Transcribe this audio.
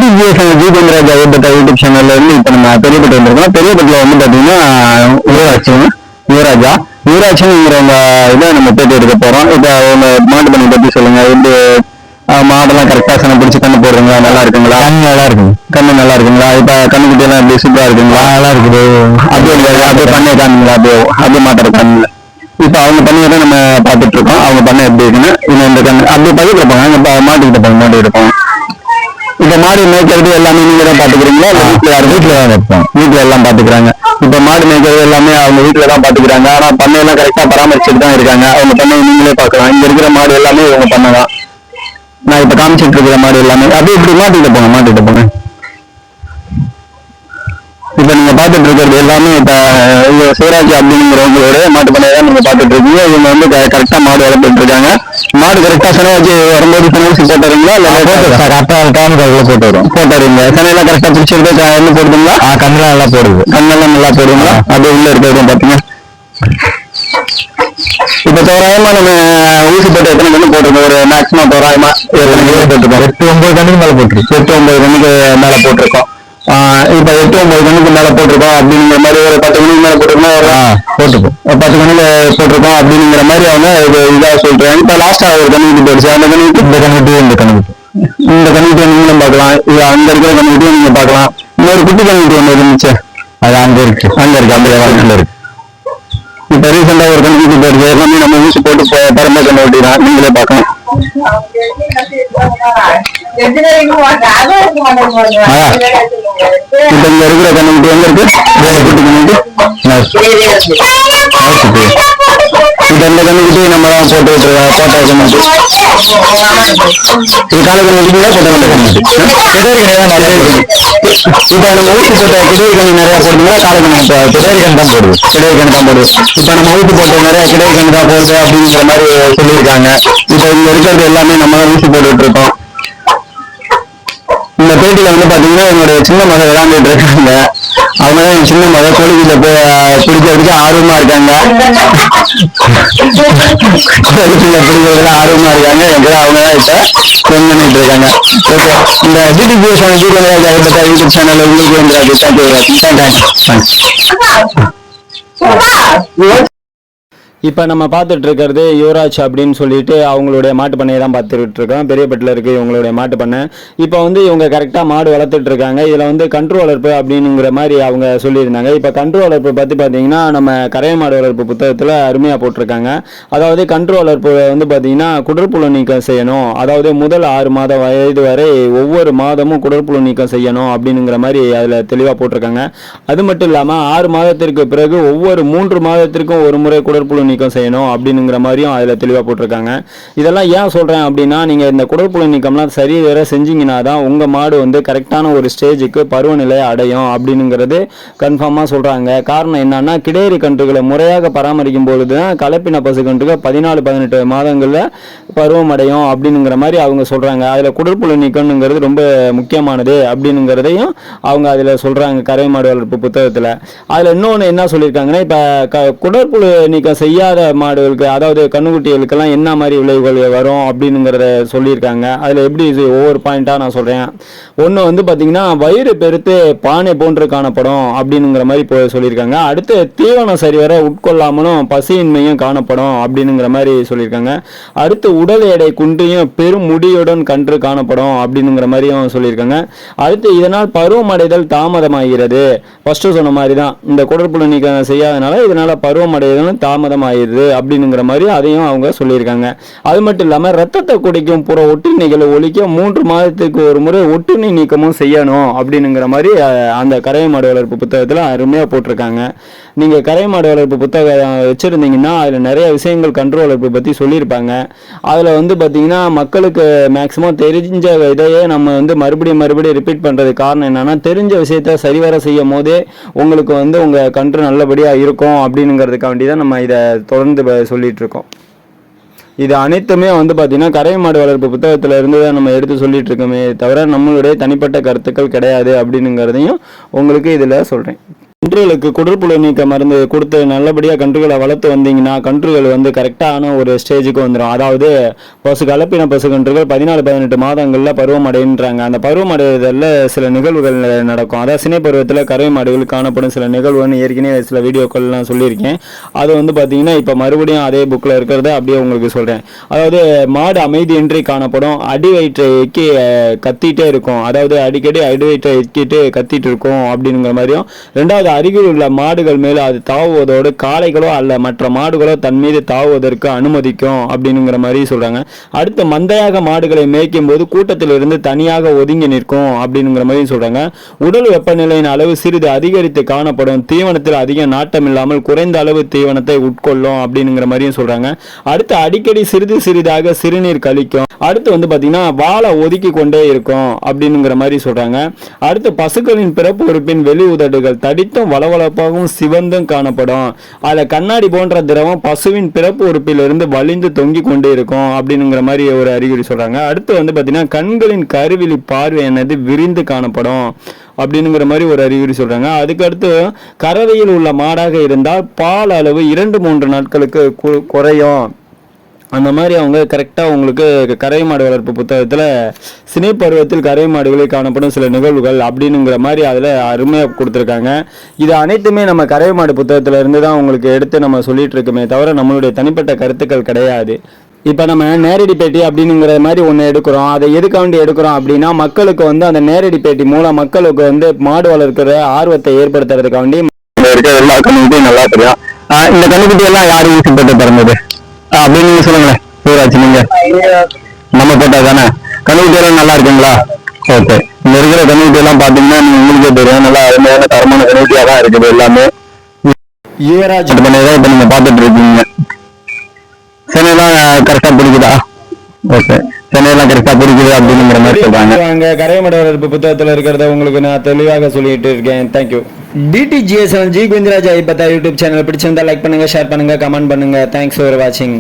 ஜிதேந்திரராஜ் YouTube சேனல்ல இருந்து இப்ப நம்ம பெரியப்பட்டு வந்திருக்கோம். பெரியப்பட்டுல வந்து பாத்தீங்கன்னா யுவராஜா யுவராஜ்ங்கிறவங்க இதை நம்ம பேட்டி எடுக்க போறோம். இப்ப அவங்க மாட்டு பண்ணை பத்தி சொல்லுங்க. எப்படி மாடெல்லாம் கரெக்டா சனை பிடிச்சி கண்ணு போடுறீங்க, நல்லா இருக்குங்களா? கண்ணு நல்லா இருக்கும். கண்ணு நல்லா இருக்குங்களா? இப்ப கண்ணுக்குட்டி எல்லாம் எப்படி சூப்பரா இருக்குங்களா? நல்லா இருக்குது. அப்படியே பண்ணை காணுங்களா? அப்படியே மாட்டுற கண்ணுல இப்ப அவங்க பண்ணையை நம்ம பாத்துட்டு இருக்கோம். அவங்க பண்ணை எப்படி இருக்குன்னு இந்த கண்ணு அப்படியே பக்கத்துல போங்க. இப்ப மாட்டுக்கிட்ட போங்க, மாட்டு இருப்போம். இப்ப மாடு மேய்க்கிறது எல்லாமே நீங்க தான் பாத்துக்கிறீங்களா? வீட்டுல தான் இருப்போம். வீட்டுல எல்லாம் பாத்துக்கிறாங்க. இப்ப மாடு மேய்க்கிறது எல்லாமே அவங்க வீட்டுல தான் பாத்துக்கிறாங்க. ஆனா பண்ணையெல்லாம் கரெக்டா பராமரிச்சுட்டு தான் இருக்காங்க. அவங்க பண்ணையை நீங்களே பாக்கலாம். இங்க இருக்கிற மாடு எல்லாமே இவங்க பண்ணதான். நான் இப்ப காமிச்சிட்டு இருக்கிற மாடு எல்லாமே அப்படியே இப்படி மாட்டிட்டு போங்க. இப்ப நீங்க பாத்துட்டு இருக்கிறது எல்லாமே இப்ப சிவராஜ் அப்படிங்கிறவங்களோட மாட்டு பண்ணையை தான் நீங்க பாத்துட்டு இருக்கீங்க. இவங்க வந்து கரெக்டா மாடு வளர்த்துட்டு இருக்காங்க. மாடு கரெக்டா சனை வச்சு வரும்போது சனவச்சு போட்டுறீங்களா? இல்ல போட்டு வரும். போட்டுறீங்க. சனையெல்லாம் கரெக்டா பிடிச்சிருக்கு போடுதுங்களா? கண்ணெல்லாம் நல்லா போடுது. கண்ணெல்லாம் நல்லா போடுங்களா? அப்படியே உள்ள இருக்கிறது பாத்தீங்க. இப்ப தோராயமா நம்ம ஊசி போட்டு எத்தனை கண்ணு போட்டிருக்கோம்? ஒரு மேக்சிமம் தோராயமா போட்டிருக்கோம். 8-9 கண்ணுக்கு மேல போட்டிருக்கோம். 8-9 கண்ணுக்கு மேல போட்டிருக்கோம். இப்ப 8-9 கண்ணுக்கு மேல போட்டிருக்கோம் அப்படிங்கிற மாதிரி ஒரு 10 கண்ணுக்கு மேல போட்டிருக்கோம். போட்டிருக்கோம் 10 கண்ணுல போட்டிருக்கோம் அப்படிங்கிற மாதிரி அவங்க இதா சொல்றாங்க. இப்ப லாஸ்டா ஒரு கண்ணுக்கு போயிடுச்சு. அந்த கண்ணுக்கு இந்த கண்ணுக்கு நீங்களும் பார்க்கலாம். இது அங்க இருக்கிற கண்ணுக்கிட்டையும் நீங்க பார்க்கலாம். இன்னொரு குட்டி கண்ணுக்கு ஒண்ணு இருந்துச்சு, அது அங்க இருக்கு. அந்த இருக்கு. இப்ப ரீசெண்டா ஒரு கண்ணுக்கு போயிடுச்சு. எல்லாமே நம்ம ஊசி போட்டு பரம்ப கண்ணு ஓட்டிதான் நீங்களே பார்க்கலாம். இப்ப இங்க இருக்கிற கண்ணுக்குட்டி எங்க இருக்கு? குட்டி கண்ணுக்கு இப்ப இந்த கண்ணுக்குட்டி நம்ம தான் போட்டு விட்டுருக்கோம். போட்டோ கண்ணுக்கு இது கால கண்ணுக்குட்டிங்களா? போட்ட கண்ணுக்கு இப்ப நம்ம ஊசி போட்ட கிடேரி கண்ணு நிறைய போடுதுங்களா? கால கண்ணு கிடேரி கண்ணு தான் போடுது. கிடேரி கண்ணு தான் போடுது. இப்ப நம்ம ஊசி போட்டு நிறைய கிடேரி கண்ணு தான் போடுது அப்படிங்கிற மாதிரி சொல்லியிருக்காங்க. இப்ப இங்க இருக்கிறது எல்லாமே நம்ம ஊசி போட்டுட்டு இருக்கோம். இந்த பேட்டியில வந்து பாத்தீங்கன்னா என்னுடைய சின்ன மகன் விளையாண்டுட்டு இருக்காங்க. அவங்கதான் என் சின்ன மகன் கோழிக்குள்ள போய் பிடிக்கிறதுக்கு ஆர்வமா இருக்காங்க. கோழிக்குள்ள பிடிக்கிறதுல ஆர்வமா இருக்காங்க. எனக்கு அவங்கதான் இப்ப ஸ்பெண்ட் பண்ணிட்டு இருக்காங்க. இந்த யூடியூப் சேனல் உங்களுக்கு இப்போ நம்ம பார்த்துட்டு இருக்கிறது யுவராஜ் அப்படின்னு சொல்லிட்டு அவங்களுடைய மாட்டு பண்ணையை தான் பார்த்துட்டு இருக்கோம். பெரியப்பட்டில் இருக்குது இவங்களுடைய மாட்டு பண்ணை. இப்போ வந்து இவங்க கரெக்டாக மாடு வளர்த்துட்டு இருக்காங்க. இதில் வந்து கன்று வளர்ப்பு அப்படிங்கிற மாதிரி அவங்க சொல்லியிருந்தாங்க. இப்போ கன்று வளர்ப்பு பற்றி பார்த்தீங்கன்னா நம்ம கரை மாடு வளர்ப்பு புத்தகத்தில் அருமையாக போட்டிருக்காங்க. அதாவது கன்று வளர்ப்பு வந்து பார்த்தீங்கன்னா குடற்புழு நீக்கம் செய்யணும். அதாவது முதல் 6 மாத வயது வரை ஒவ்வொரு மாதமும் குடற்புழு நீக்கம் செய்யணும் அப்படிங்கிற மாதிரி அதில் தெளிவாக போட்டிருக்காங்க. அது மட்டும் இல்லாமல் 6 மாதத்திற்கு பிறகு ஒவ்வொரு 3 மாதத்திற்கும் ஒரு முறை குடற்புழு நீக்கம் செய்யணும் அப்படிங்கிற மாதிரியும் அதில் தெளிவாக போட்டிருக்காங்க. இதெல்லாம் ஏன் சொல்கிறேன் அப்படின்னா, நீங்கள் இந்த குடற்புழு நீக்கம்லாம் சரி வேற செஞ்சீங்கன்னா தான் உங்கள் மாடு வந்து கரெக்டான ஒரு ஸ்டேஜுக்கு பருவநிலை அடையும் அப்படிங்கிறது கன்ஃபார்மாக சொல்கிறாங்க. காரணம் என்னன்னா, கிடேரி கன்றுகளை முறையாக பராமரிக்கும் பொழுது தான் கலப்பின பசு கன்றுகள் 14-18 மாதங்களில் பருவம் அடையும் அப்படிங்கிற மாதிரி அவங்க சொல்கிறாங்க. அதில் குடற்புழு நீக்கம்ங்கிறது ரொம்ப முக்கியமானது அப்படிங்கிறதையும் அவங்க அதில் சொல்கிறாங்க கரை மாடு வளர்ப்பு புத்தகத்தில். அதில் இன்னொன்று என்ன சொல்லியிருக்காங்கன்னா, இப்போ குடற்புழு நீக்கம் செய்யாத மாடுகளுக்கு, அதாவது கண்ணுக்குட்டிகளுக்கெல்லாம் என்ன மாதிரி விளைவுகள் வரும் அப்படிங்கிறத சொல்லியிருக்காங்க. அதில் எப்படி ஒவ்வொரு பாயிண்டாக நான் சொல்கிறேன். ஒன்று வந்து பார்த்தீங்கன்னா, வயிறு பெருத்து பானை போன்று காணப்படும் அப்படிங்கிற மாதிரி சொல்லியிருக்காங்க. அடுத்து தீவனம் சரிவர உட்கொள்ளாமலும் பசியின்மையும் காணப்படும் அப்படிங்கிற மாதிரி சொல்லியிருக்காங்க. அடுத்து உடல் எடை குன்றியும் பெரும் முடியுடன் கன்று காணப்படும் அப்படிங்கிற மாதிரியும் சொல்லியிருக்காங்க. அடுத்து இதனால் பருவமடைதல் தாமதமாகிறது. ஃபர்ஸ்ட் சொன்ன மாதிரி தான், இந்த குடற்புழு நீக்கம் செய்யாதனால இதனால பருவமடைதல் தாமதமாயிருது அப்படிங்கிற மாதிரி அதையும் அவங்க சொல்லியிருக்காங்க. அது மட்டும் இல்லாமல் ரத்தத்தை குடிக்கும் புற ஒட்டுண்ணிகளை ஒழிக்க 3 மாதத்துக்கு ஒரு முறை ஒட்டுண்ணி நீக்கமும் செய்யணும் அப்படிங்கிற மாதிரி அந்த கரை மாடு வளர்ப்பு புத்தகத்தில் அருமையாக போட்டிருக்காங்க. நீங்கள் கரை மாடு வளர்ப்பு புத்தகம் வச்சுருந்தீங்கன்னா அதில் நிறைய விஷயங்கள் கன்று வளர்ப்பு பற்றி சொல்லியிருப்பாங்க. அதில் வந்து பார்த்தீங்கன்னா, மக்களுக்கு மேக்ஸிமம் தெரிஞ்ச இதையே நம்ம வந்து மறுபடியும் ரிப்பீட் பண்ணுறது காரணம் என்னன்னா, தெரிஞ்ச விஷயத்த சரிவர செய்யும் போதே உங்களுக்கு வந்து உங்கள் கன்று நல்லபடியாக இருக்கும் அப்படிங்கிறதுக்காண்டி தான் நம்ம இதை தொடர்ந்து சொல்லிட்டு இருக்கோம். இது அனைத்துமே வந்து பார்த்தீங்கன்னா கரை மாடு வளர்ப்பு புத்தகத்தில் இருந்து தான் நம்ம எடுத்து சொல்லிட்டு இருக்கோமே தவிர நம்மளுடைய தனிப்பட்ட கருத்துக்கள் கிடையாது அப்படிங்கிறதையும் உங்களுக்கு இதில் சொல்கிறேன். கன்றுகளுக்கு குடற்புழு நீக்க மருந்து கொடுத்து நல்லபடியாக கன்றுகளை வளர்த்து வந்தீங்கன்னா கன்றுகள் வந்து கரெக்டான ஒரு ஸ்டேஜுக்கு வந்துடும். அதாவது கலப்பின பசு கன்றுகள் 14-18 மாதங்களில் பருவம் அடைன்றாங்க. அந்த பருவம் அடைவதில் சில நிகழ்வுகள் நடக்கும். அதாவது சினை பருவத்தில் கறவை மாடுகள் காணப்படும் சில நிகழ்வுன்னு ஏற்கனவே சில வீடியோக்கள்லாம் சொல்லியிருக்கேன். அது வந்து பார்த்தீங்கன்னா இப்போ மறுபடியும் அதே புக்கில் இருக்கிறத அப்படியே உங்களுக்கு சொல்கிறேன். அதாவது மாடு அமைதியின்றி காணப்படும், அடி வயிற்றை எக்கி கத்திட்டே இருக்கும். அதாவது அடிக்கடி அடி வயிற்றை எக்கிட்டு கத்திட்டு இருக்கும் அப்படிங்கிற மாதிரியும். ரெண்டாவது, அருகில் உள்ள மாடுகள் மேல அது தாவுவதோடு காளைகளோ அல்ல மற்ற மாடுகளோ தன் மீது தாவுவதற்கு அனுமதிக்கும் அப்படிங்கிற மாதிரி சொல்றாங்க. அடுத்து, மந்தையாக மாடுகளை மேய்க்கும் போது கூட்டத்தில் இருந்து தனியாக ஒதுங்கி நிற்கும் அப்படிங்கிற மாதிரி சொல்றாங்க. உடல் வெப்பநிலையின் அளவு சிறிது அதிகரித்து காணப்படும், தீவனத்தில் அதிக நாட்டம் இல்லாமல் குறைந்த அளவு தீவனத்தை உட்கொள்ளும் அப்படிங்கிற மாதிரியும் சொல்றாங்க. அடுத்து, அடிக்கடி சிறிது சிறிதாக சிறுநீர் கழிக்கும். அடுத்து வந்து பாத்தீங்கன்னா வாழை ஒதுக்கி கொண்டே இருக்கும் அப்படிங்கிற மாதிரி சொல்றாங்க. அடுத்து, பசுக்களின் பிறப்பு உறுப்பின் வெளி உதடுகள் தடித்தும் வளவளப்பாகவும் சிவந்தும் காணப்படும். அதுல கண்ணாடி போன்ற திரவம் பசுவின் பிறப்பு உறுப்பிலிருந்து வலிந்து தொங்கி கொண்டே இருக்கும் அப்படிங்கிற மாதிரி ஒரு அறிகுறி சொல்றாங்க. அடுத்து வந்து பாத்தீங்கன்னா கண்களின் கருவிழி பார்வை என்னது விரிந்து காணப்படும் அப்படிங்கிற மாதிரி ஒரு அறிகுறி சொல்றாங்க. அதுக்கடுத்து, கறவையில் உள்ள மாடாக இருந்தால் பால் அளவு 2-3 நாட்களுக்கு குறையும். அந்த மாதிரி அவங்க கரெக்டாக உங்களுக்கு கறவை மாடு வளர்ப்பு புத்தகத்தில் சினை பருவத்தில் கறவை மாடுகளில் காணப்படும் சில நிகழ்வுகள் அப்படிங்கிற மாதிரி அதில் அருமையாக கொடுத்துருக்காங்க. இது அனைத்துமே நம்ம கறவை மாடு புத்தகத்தில் இருந்து தான் உங்களுக்கு எடுத்து நம்ம சொல்லிட்டு இருக்கோமே தவிர நம்மளுடைய தனிப்பட்ட கருத்துக்கள் கிடையாது. இப்போ நம்ம நேரடி பேட்டி அப்படிங்கிற மாதிரி ஒன்று எடுக்கிறோம். அதை எதுக்காண்டி எடுக்கிறோம் அப்படின்னா மக்களுக்கு வந்து அந்த நேரடி பேட்டி மூலம் மக்களுக்கு வந்து மாடு வளர்க்கிற ஆர்வத்தை ஏற்படுத்துறதுக்காண்டி எல்லா கண்ணுக்குட்டியும் நல்லா தெரியும். இந்த கண்ணுக்குட்டி எல்லாம் யாரு யூஸ் போட்டு பிறந்தது அப்படின்னு நீங்க சொல்லுங்களேன். யுவராஜ், நீங்க நம்ம போட்டா தானே கண்ணுக்குட்டி எல்லாம் நல்லா இருக்குங்களா? ஓகே. இங்க இருக்கிற கண்ணுக்குட்டி எல்லாம் பாத்தீங்கன்னா உங்களுக்கே தெரியும், நல்லா அருமையான தரமான கண்ணுக்குட்டியா தான் இருக்குது எல்லாமே. யுவராஜ் இப்ப நீங்க பாத்துட்டு இருக்கீங்க. சென்னையெல்லாம் கரெக்டா பிடிக்குதா? ஓகே, சென்னையெல்லாம் கரெக்டா பிடிக்குது அப்படிங்கிற மாதிரி சொல்றாங்க. கறவை மாடு வளர்ப்பு புத்தகத்தில் இருக்கிறத உங்களுக்கு நான் தெளிவாக சொல்லிட்டு இருக்கேன். தேங்க்யூ. DTGS ஜி கோவிந்தராஜ் ஐ பத்தா யூடியூப் சேனல் பிடிச்சிருந்தா லைக் பண்ணுங்க, ஷேர் பண்ணுங்க, கமெண்ட் பண்ணுங்க. தேங்க்ஸ் ஃபார் வாட்சிங்.